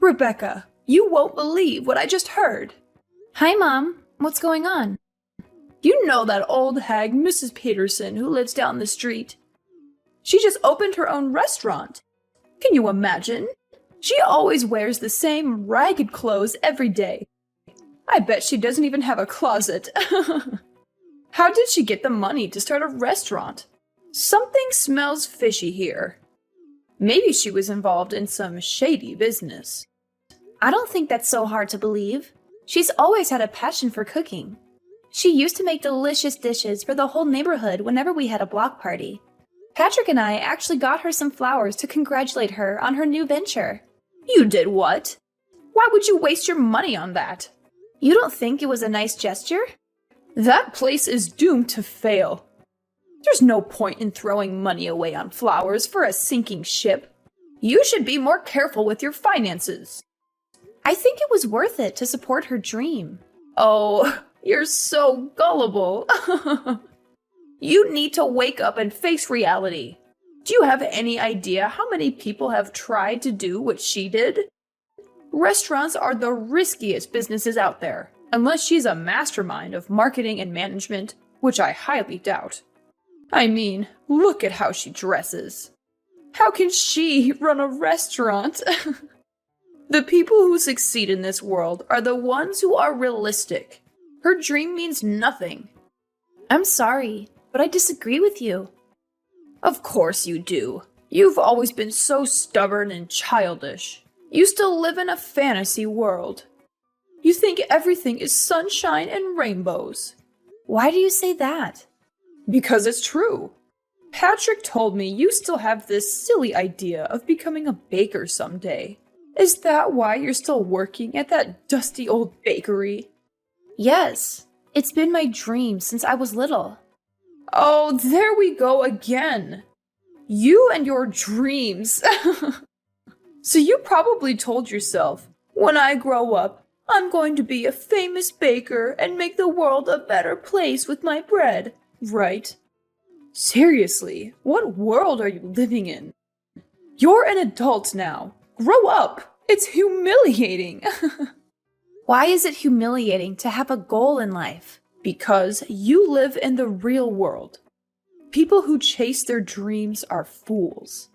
Rebecca, you won't believe what I just heard. Hi, Mom. What's going on? You know that old hag, Mrs. Peterson, who lives down the street? She just opened her own restaurant. Can you imagine? She always wears the same ragged clothes every day. I bet she doesn't even have a closet. How did she get the money to start a restaurant? Something smells fishy here. Maybe she was involved in some shady business. I don't think that's so hard to believe. She's always had a passion for cooking. She used to make delicious dishes for the whole neighborhood whenever we had a block party. Patrick and I actually got her some flowers to congratulate her on her new venture. You did what? Why would you waste your money on that? You don't think it was a nice gesture? That place is doomed to fail. There's no point in throwing money away on flowers for a sinking ship. You should be more careful with your finances. I think it was worth it to support her dream. Oh, you're so gullible. You need to wake up and face reality. Do you have any idea how many people have tried to do what she did? Restaurants are the riskiest businesses out there, unless she's a mastermind of marketing and management, which I highly doubt. I mean, look at how she dresses. How can she run a restaurant? The people who succeed in this world are the ones who are realistic. Her dream means nothing. I'm sorry, but I disagree with you. Of course you do. You've always been so stubborn and childish. You still live in a fantasy world. You think everything is sunshine and rainbows. Why do you say that? Because it's true. Patrick told me you still have this silly idea of becoming a baker someday. Is that why you're still working at that dusty old bakery? Yes, it's been my dream since I was little. Oh, there we go again. You and your dreams. So you probably told yourself, when I grow up, I'm going to be a famous baker and make the world a better place with my bread, right? Seriously, what world are you living in? You're an adult now. Grow up. It's humiliating. Why is it humiliating to have a goal in life? Because you live in the real world. People who chase their dreams are fools.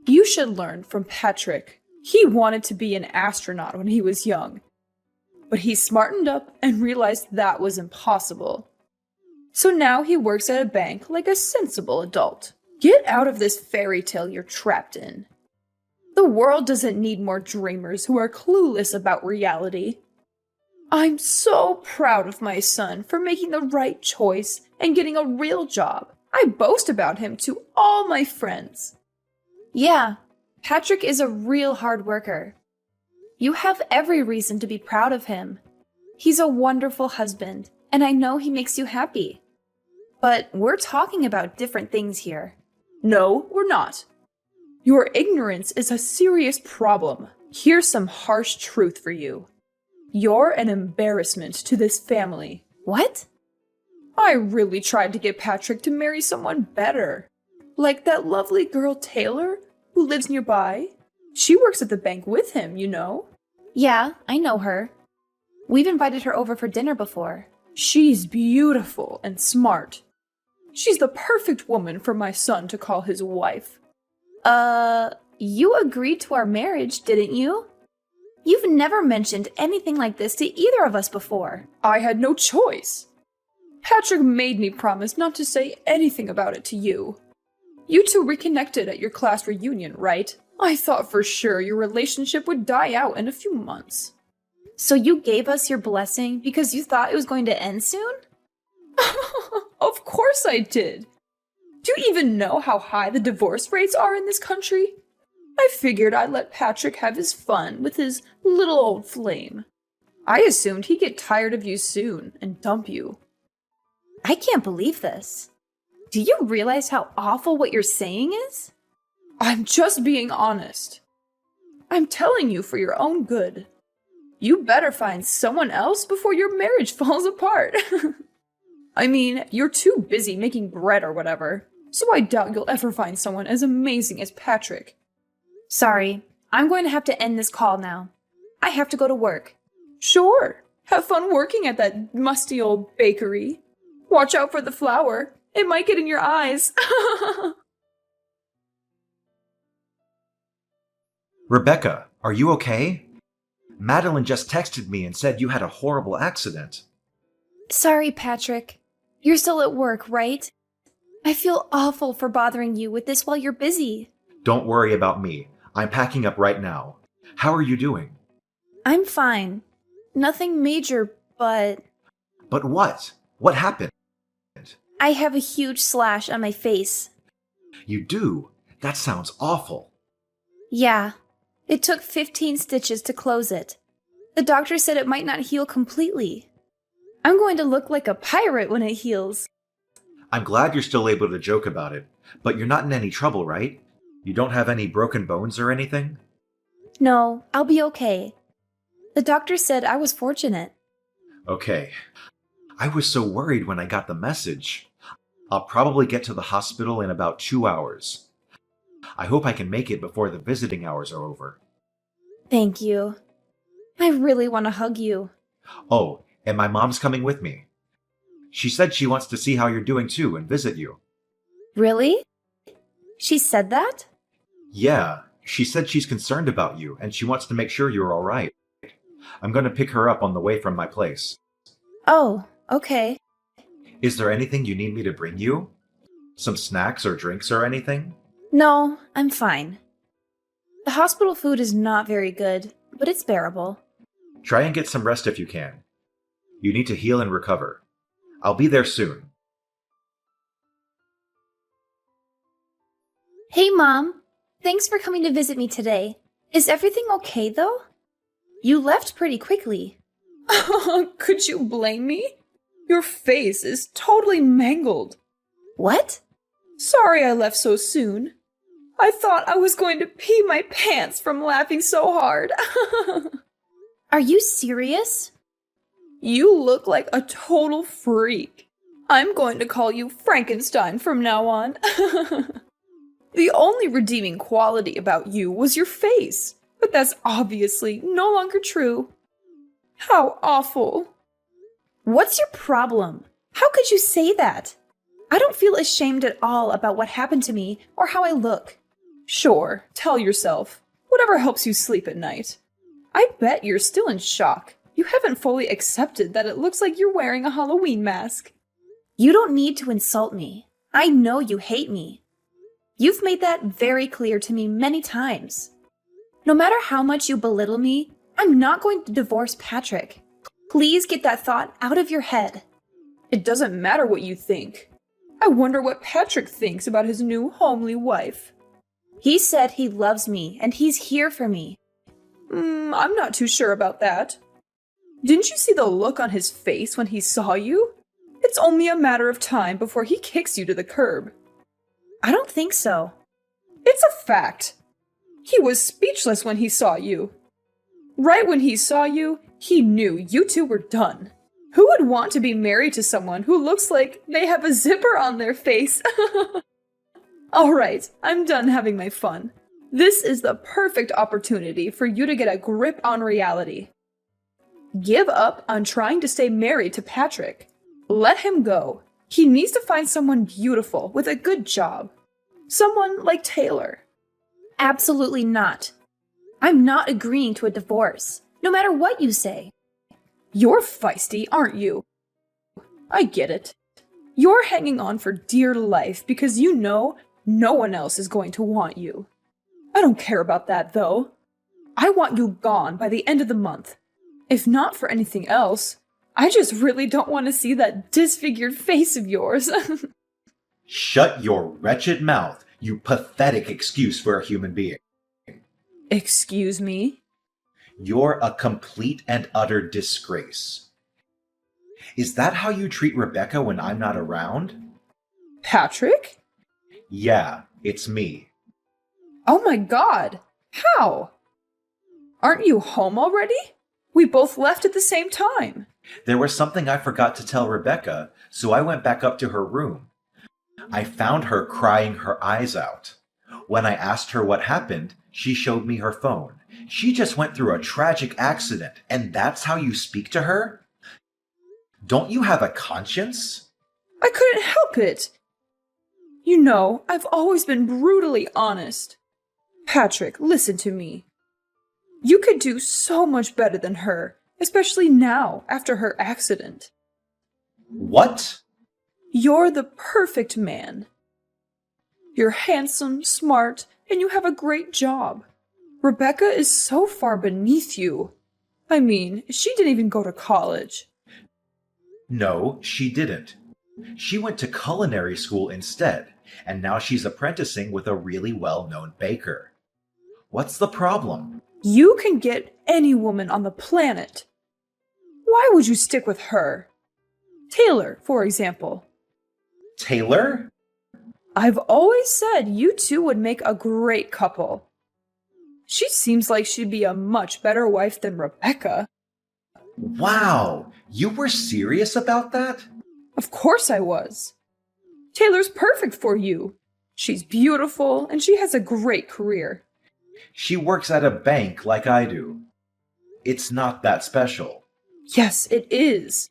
You should learn from Patrick. He wanted to be an astronaut when he was young. But he smartened up and realized that was impossible. So now he works at a bank like a sensible adult. Get out of this fairy tale you're trapped in. The world doesn't need more dreamers who are clueless about reality. I'm so proud of my son for making the right choice and getting a real job. I boast about him to all my friends. Yeah, Patrick is a real hard worker. You have every reason to be proud of him. He's a wonderful husband, and I know he makes you happy. But we're talking about different things here. No, we're not. Your ignorance is a serious problem. Here's some harsh truth for you. You're an embarrassment to this family. What? I really tried to get Patrick to marry someone better. Like that lovely girl Taylor, who lives nearby. She works at the bank with him, you know. Yeah, I know her. We've invited her over for dinner before. She's beautiful and smart. She's the perfect woman for my son to call his wife. You agreed to our marriage, didn't you? You've never mentioned anything like this to either of us before. I had no choice. Patrick made me promise not to say anything about it to you. You two reconnected at your class reunion, right? I thought for sure your relationship would die out in a few months. So you gave us your blessing because you thought it was going to end soon? Of course I did. Do you even know how high the divorce rates are in this country? I figured I'd let Patrick have his fun with his little old flame. I assumed he'd get tired of you soon and dump you. I can't believe this. Do you realize how awful what you're saying is? I'm just being honest. I'm telling you for your own good. You better find someone else before your marriage falls apart. I mean, you're too busy making bread or whatever, so I doubt you'll ever find someone as amazing as Patrick. Sorry, I'm going to have to end this call now. I have to go to work. Sure. Have fun working at that musty old bakery. Watch out for the flour. It might get in your eyes. Rebecca, are you okay? Madeline just texted me and said you had a horrible accident. Sorry, Patrick. You're still at work, right? I feel awful for bothering you with this while you're busy. Don't worry about me. I'm packing up right now. How are you doing? I'm fine. Nothing major, but But what? What happened? I have a huge slash on my face. You do? That sounds awful. Yeah. It took 15 stitches to close it. The doctor said it might not heal completely. I'm going to look like a pirate when it heals. I'm glad you're still able to joke about it, but you're not in any trouble, right? You don't have any broken bones or anything? No, I'll be okay. The doctor said I was fortunate. Okay. I was so worried when I got the message. I'll probably get to the hospital in about 2 hours. I hope I can make it before the visiting hours are over. Thank you. I really want to hug you. Oh, and my mom's coming with me. She said she wants to see how you're doing too and visit you. Really? She said that? Yeah, she said she's concerned about you and she wants to make sure you're all right. I'm going to pick her up on the way from my place. Oh, okay. Is there anything you need me to bring you? Some snacks or drinks or anything? No, I'm fine. The hospital food is not very good, but it's bearable. Try and get some rest if you can. You need to heal and recover. I'll be there soon. Hey, Mom. Thanks for coming to visit me today. Is everything okay, though? You left pretty quickly. Could you blame me? Your face is totally mangled. What? Sorry I left so soon. I thought I was going to pee my pants from laughing so hard. Are you serious? You look like a total freak. I'm going to call you Frankenstein from now on. The only redeeming quality about you was your face, but that's obviously no longer true. How awful. What's your problem? How could you say that? I don't feel ashamed at all about what happened to me or how I look. Sure, tell yourself. Whatever helps you sleep at night. I bet you're still in shock. You haven't fully accepted that it looks like you're wearing a Halloween mask. You don't need to insult me. I know you hate me. You've made that very clear to me many times. No matter how much you belittle me, I'm not going to divorce Patrick. Please get that thought out of your head. It doesn't matter what you think. I wonder what Patrick thinks about his new homely wife. He said he loves me and he's here for me. I'm not too sure about that. Didn't you see the look on his face when he saw you? It's only a matter of time before he kicks you to the curb. I don't think so. It's a fact. He was speechless when he saw you. Right when he saw you, he knew you two were done. Who would want to be married to someone who looks like they have a zipper on their face? Alright, I'm done having my fun. This is the perfect opportunity for you to get a grip on reality. Give up on trying to stay married to Patrick. Let him go. He needs to find someone beautiful with a good job. Someone like Taylor. Absolutely not. I'm not agreeing to a divorce, no matter what you say. You're feisty, aren't you? I get it. You're hanging on for dear life because you know no one else is going to want you. I don't care about that, though. I want you gone by the end of the month. If not for anything else, I just really don't want to see that disfigured face of yours. Shut your wretched mouth, you pathetic excuse for a human being. Excuse me? You're a complete and utter disgrace. Is that how you treat Rebecca when I'm not around? Patrick? Yeah, it's me. Oh my god! How? Aren't you home already? We both left at the same time. There was something I forgot to tell Rebecca, so I went back up to her room. I found her crying her eyes out. When I asked her what happened, she showed me her phone, She just went through a tragic accident, and that's how you speak to her? Don't you have a conscience? I couldn't help it. You know, I've always been brutally honest. Patrick, listen to me. You could do so much better than her, especially now, after her accident. What? You're the perfect man. You're handsome, smart, and you have a great job. Rebecca is so far beneath you. I mean, she didn't even go to college. No, she didn't. She went to culinary school instead, and now she's apprenticing with a really well-known baker. What's the problem? You can get any woman on the planet. Why would you stick with her? Taylor, for example. Taylor? I've always said you two would make a great couple. She seems like she'd be a much better wife than Rebecca. Wow, you were serious about that? Of course I was. Taylor's perfect for you. She's beautiful and she has a great career. She works at a bank like I do. It's not that special. Yes, it is.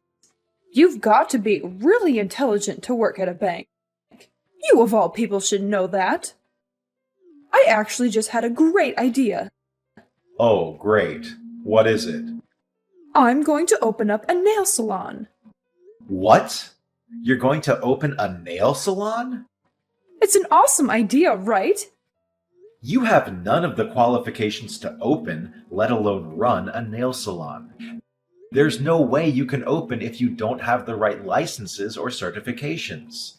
You've got to be really intelligent to work at a bank. You of all people should know that. I actually just had a great idea. Oh, great. What is it? I'm going to open up a nail salon. What? You're going to open a nail salon? It's an awesome idea, right? You have none of the qualifications to open, let alone run a nail salon. There's no way you can open if you don't have the right licenses or certifications.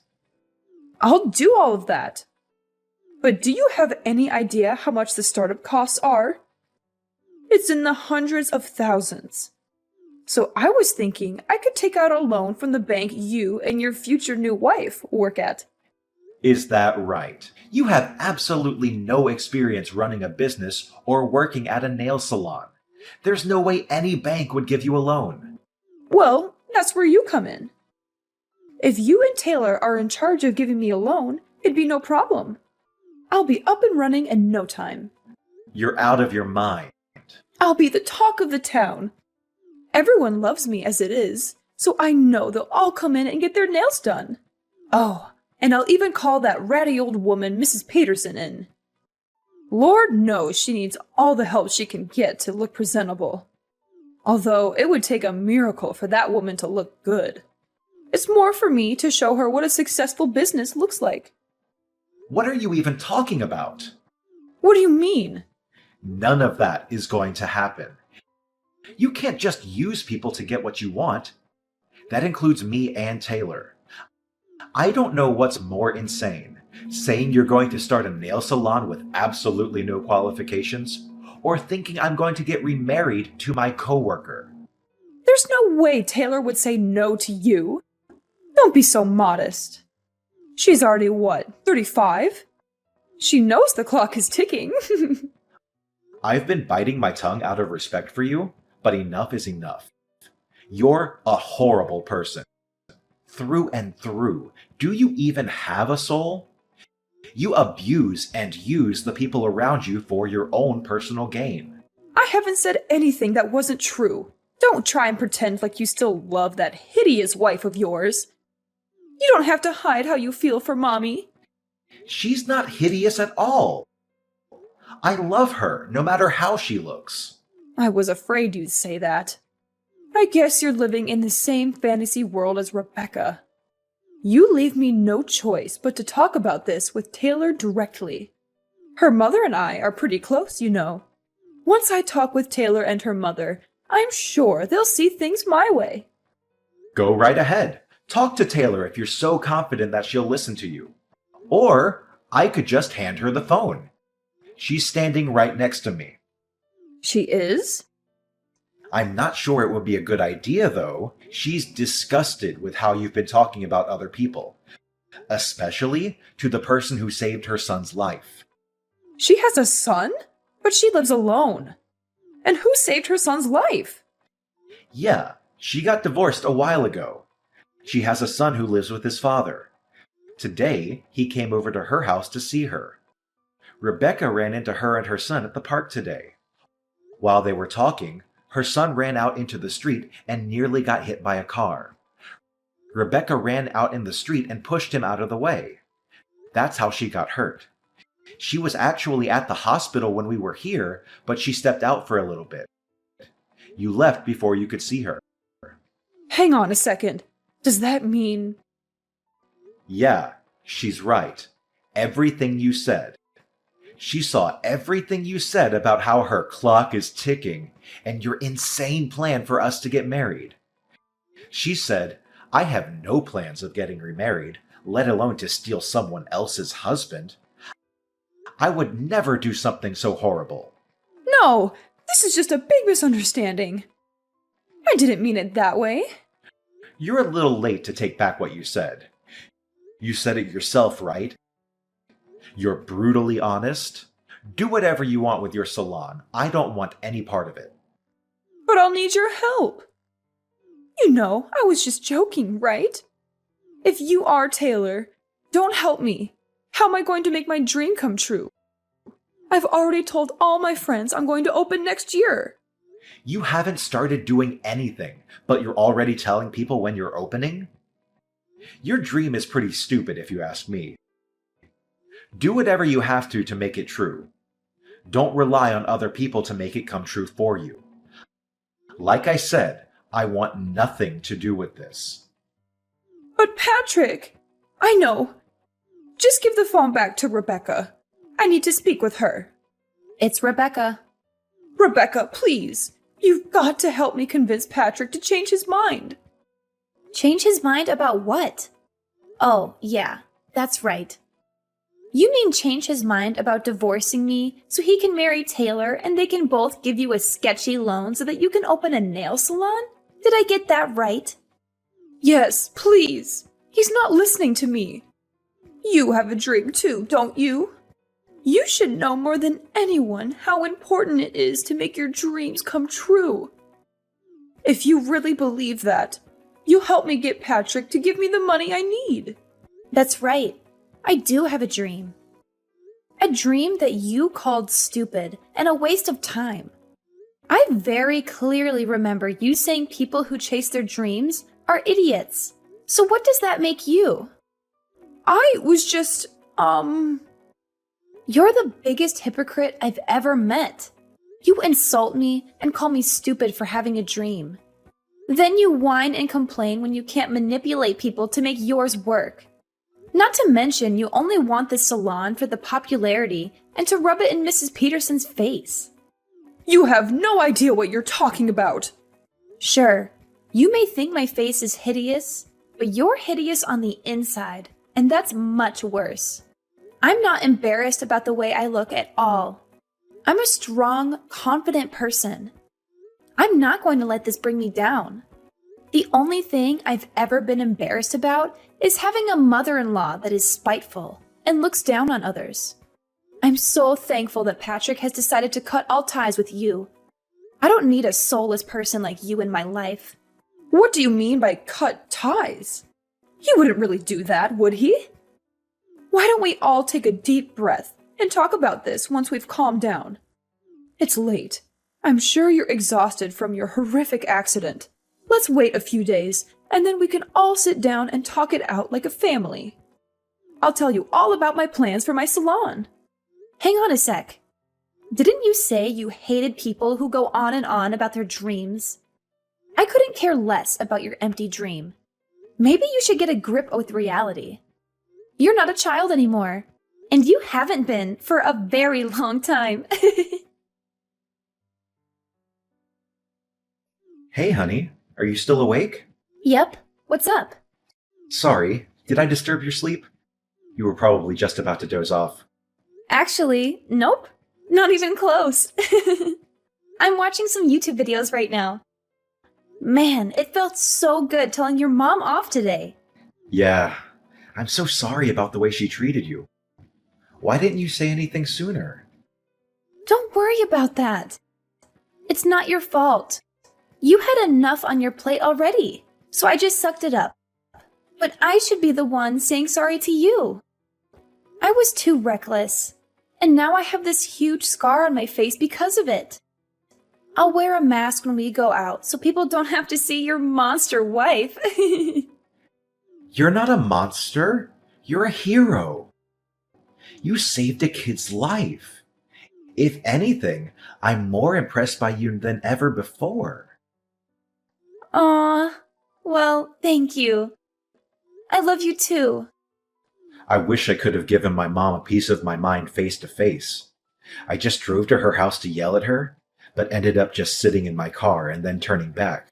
I'll do all of that. But do you have any idea how much the startup costs are? It's in the hundreds of thousands. So I was thinking I could take out a loan from the bank you and your future new wife work at. Is that right? You have absolutely no experience running a business or working at a nail salon. There's no way any bank would give you a loan. Well, that's where you come in. If you and Taylor are in charge of giving me a loan, it'd be no problem. I'll be up and running in no time. You're out of your mind. I'll be the talk of the town. Everyone loves me as it is, so I know they'll all come in and get their nails done. Oh, and I'll even call that ratty old woman Mrs. Peterson in. Lord knows she needs all the help she can get to look presentable. Although it would take a miracle for that woman to look good. It's more for me to show her what a successful business looks like. What are you even talking about? What do you mean? None of that is going to happen. You can't just use people to get what you want. That includes me and Taylor. I don't know what's more insane, saying you're going to start a nail salon with absolutely no qualifications, or thinking I'm going to get remarried to my coworker. There's no way Taylor would say no to you. Don't be so modest. She's already, 35? She knows the clock is ticking. I've been biting my tongue out of respect for you, but enough is enough. You're a horrible person. Through and through. Do you even have a soul? You abuse and use the people around you for your own personal gain. I haven't said anything that wasn't true. Don't try and pretend like you still love that hideous wife of yours. You don't have to hide how you feel for Mommy. She's not hideous at all. I love her, no matter how she looks. I was afraid you'd say that. I guess you're living in the same fantasy world as Rebecca. You leave me no choice but to talk about this with Taylor directly. Her mother and I are pretty close, you know. Once I talk with Taylor and her mother, I'm sure they'll see things my way. Go right ahead. Talk to Taylor if you're so confident that she'll listen to you. Or I could just hand her the phone. She's standing right next to me. She is? I'm not sure it would be a good idea, though. She's disgusted with how you've been talking about other people, especially to the person who saved her son's life. She has a son? But she lives alone. And who saved her son's life? Yeah, she got divorced a while ago. She has a son who lives with his father. Today, he came over to her house to see her. Rebecca ran into her and her son at the park today. While they were talking, her son ran out into the street and nearly got hit by a car. Rebecca ran out in the street and pushed him out of the way. That's how she got hurt. She was actually at the hospital when we were here, but she stepped out for a little bit. You left before you could see her. Hang on a second. Does that mean... Yeah, she's right. Everything you said. She saw everything you said about how her clock is ticking and your insane plan for us to get married. She said, I have no plans of getting remarried, let alone to steal someone else's husband. I would never do something so horrible. No, this is just a big misunderstanding. I didn't mean it that way. You're a little late to take back what you said. You said it yourself, right? You're brutally honest. Do whatever you want with your salon. I don't want any part of it. But I'll need your help. You know, I was just joking, right? If you are Taylor, don't help me. How am I going to make my dream come true? I've already told all my friends I'm going to open next year. You haven't started doing anything, but you're already telling people when you're opening? Your dream is pretty stupid if you ask me. Do whatever you have to make it true. Don't rely on other people to make it come true for you. Like I said, I want nothing to do with this. But Patrick, I know. Just give the phone back to Rebecca. I need to speak with her. It's Rebecca. Rebecca, please. You've got to help me convince Patrick to change his mind. Change his mind about what? Oh, yeah, that's right. You mean change his mind about divorcing me so he can marry Taylor and they can both give you a sketchy loan so that you can open a nail salon? Did I get that right? Yes, please. He's not listening to me. You have a dream too, don't you? You should know more than anyone how important it is to make your dreams come true. If you really believe that, you'll help me get Patrick to give me the money I need. That's right. I do have a dream. A dream that you called stupid and a waste of time. I very clearly remember you saying people who chase their dreams are idiots. So what does that make you? I was just, You're the biggest hypocrite I've ever met. You insult me and call me stupid for having a dream. Then you whine and complain when you can't manipulate people to make yours work. Not to mention, you only want this salon for the popularity and to rub it in Mrs. Peterson's face. You have no idea what you're talking about. Sure, you may think my face is hideous, but you're hideous on the inside, and that's much worse. I'm not embarrassed about the way I look at all. I'm a strong, confident person. I'm not going to let this bring me down. The only thing I've ever been embarrassed about is having a mother-in-law that is spiteful and looks down on others. I'm so thankful that Patrick has decided to cut all ties with you. I don't need a soulless person like you in my life. What do you mean by cut ties? He wouldn't really do that, would he? Why don't we all take a deep breath and talk about this once we've calmed down? It's late. I'm sure you're exhausted from your horrific accident. Let's wait a few days, and then we can all sit down and talk it out like a family. I'll tell you all about my plans for my salon. Hang on a sec. Didn't you say you hated people who go on and on about their dreams? I couldn't care less about your empty dream. Maybe you should get a grip with reality. You're not a child anymore, and you haven't been for a very long time. Hey, honey, are you still awake? Yep, what's up? Sorry, did I disturb your sleep? You were probably just about to doze off. Actually, nope, not even close. I'm watching some YouTube videos right now. Man, it felt so good telling your mom off today. Yeah, I'm so sorry about the way she treated you. Why didn't you say anything sooner? Don't worry about that. It's not your fault. You had enough on your plate already, so I just sucked it up. But I should be the one saying sorry to you. I was too reckless, and now I have this huge scar on my face because of it. I'll wear a mask when we go out so people don't have to see your monster wife. You're not a monster. You're a hero. You saved a kid's life. If anything, I'm more impressed by you than ever before. Aw, well, thank you. I love you too. I wish I could have given my mom a piece of my mind face to face. I just drove to her house to yell at her, but ended up just sitting in my car and then turning back.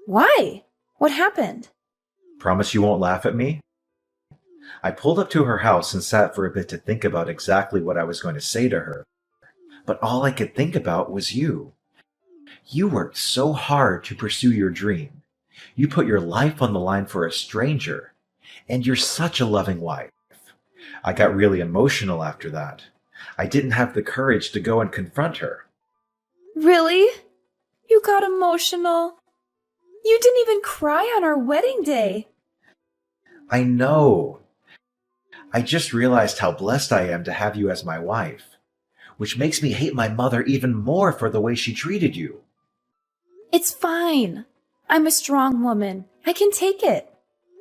Why? What happened? Promise you won't laugh at me? I pulled up to her house and sat for a bit to think about exactly what I was going to say to her. But all I could think about was you. You worked so hard to pursue your dream. You put your life on the line for a stranger. And you're such a loving wife. I got really emotional after that. I didn't have the courage to go and confront her. Really? You got emotional? You didn't even cry on our wedding day. I know. I just realized how blessed I am to have you as my wife, which makes me hate my mother even more for the way she treated you. It's fine. I'm a strong woman. I can take it.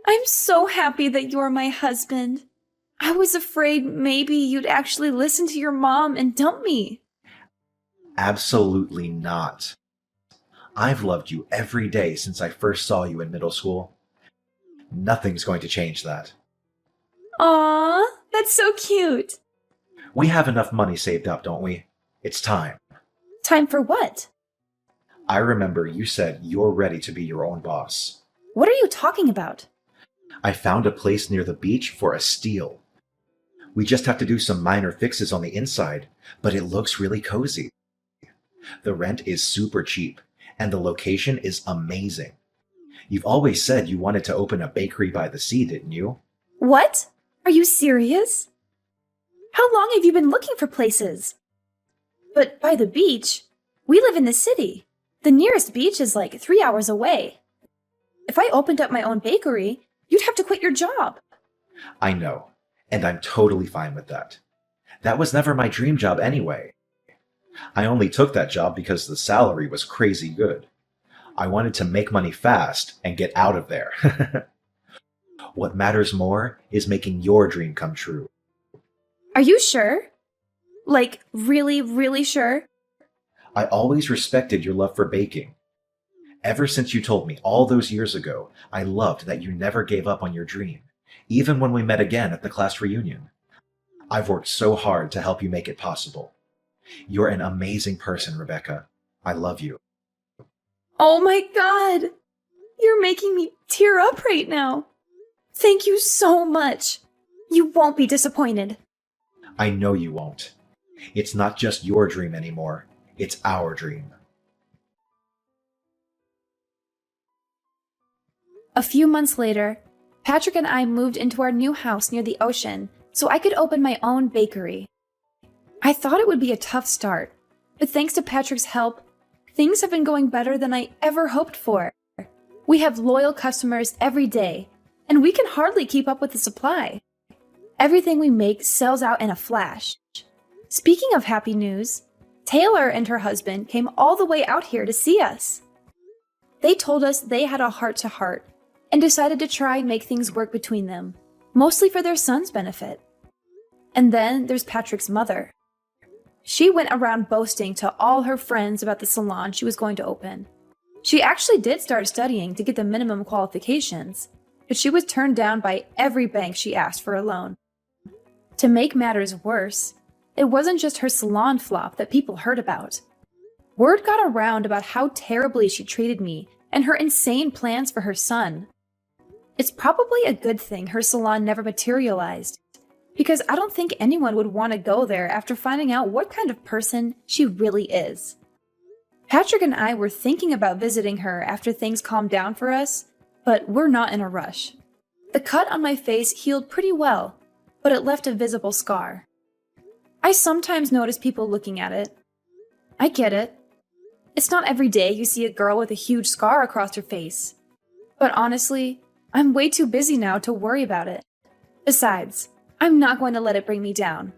I'm so happy that you're my husband. I was afraid maybe you'd actually listen to your mom and dump me. Absolutely not. I've loved you every day since I first saw you in middle school. Nothing's going to change that. Aw, that's so cute. We have enough money saved up, don't we? It's time. Time for what? I remember you said you're ready to be your own boss. What are you talking about? I found a place near the beach for a steal. We just have to do some minor fixes on the inside, but it looks really cozy. The rent is super cheap, and the location is amazing. You've always said you wanted to open a bakery by the sea, didn't you? What? Are you serious? How long have you been looking for places? But by the beach? We live in the city. The nearest beach is like 3 hours away. If I opened up my own bakery, you'd have to quit your job. I know, and I'm totally fine with that. That was never my dream job anyway. I only took that job because the salary was crazy good. I wanted to make money fast and get out of there. What matters more is making your dream come true. Are you sure? Like, really, really sure? I always respected your love for baking. Ever since you told me all those years ago, I loved that you never gave up on your dream, even when we met again at the class reunion. I've worked so hard to help you make it possible. You're an amazing person, Rebecca. I love you. Oh my God! You're making me tear up right now. Thank you so much. You won't be disappointed. I know you won't. It's not just your dream anymore. It's our dream. A few months later, Patrick and I moved into our new house near the ocean so I could open my own bakery. I thought it would be a tough start, but thanks to Patrick's help, things have been going better than I ever hoped for. We have loyal customers every day, and we can hardly keep up with the supply. Everything we make sells out in a flash. Speaking of happy news, Taylor and her husband came all the way out here to see us. They told us they had a heart-to-heart and decided to try and make things work between them, mostly for their son's benefit. And then there's Patrick's mother. She went around boasting to all her friends about the salon she was going to open. She actually did start studying to get the minimum qualifications, but she was turned down by every bank she asked for a loan. To make matters worse, it wasn't just her salon flop that people heard about. Word got around about how terribly she treated me and her insane plans for her son. It's probably a good thing her salon never materialized, because I don't think anyone would want to go there after finding out what kind of person she really is. Patrick and I were thinking about visiting her after things calmed down for us, but we're not in a rush. The cut on my face healed pretty well, but it left a visible scar. I sometimes notice people looking at it. I get it. It's not every day you see a girl with a huge scar across her face. But honestly, I'm way too busy now to worry about it. Besides, I'm not going to let it bring me down.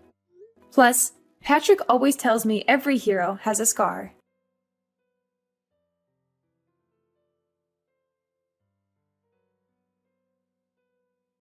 Plus, Patrick always tells me every hero has a scar.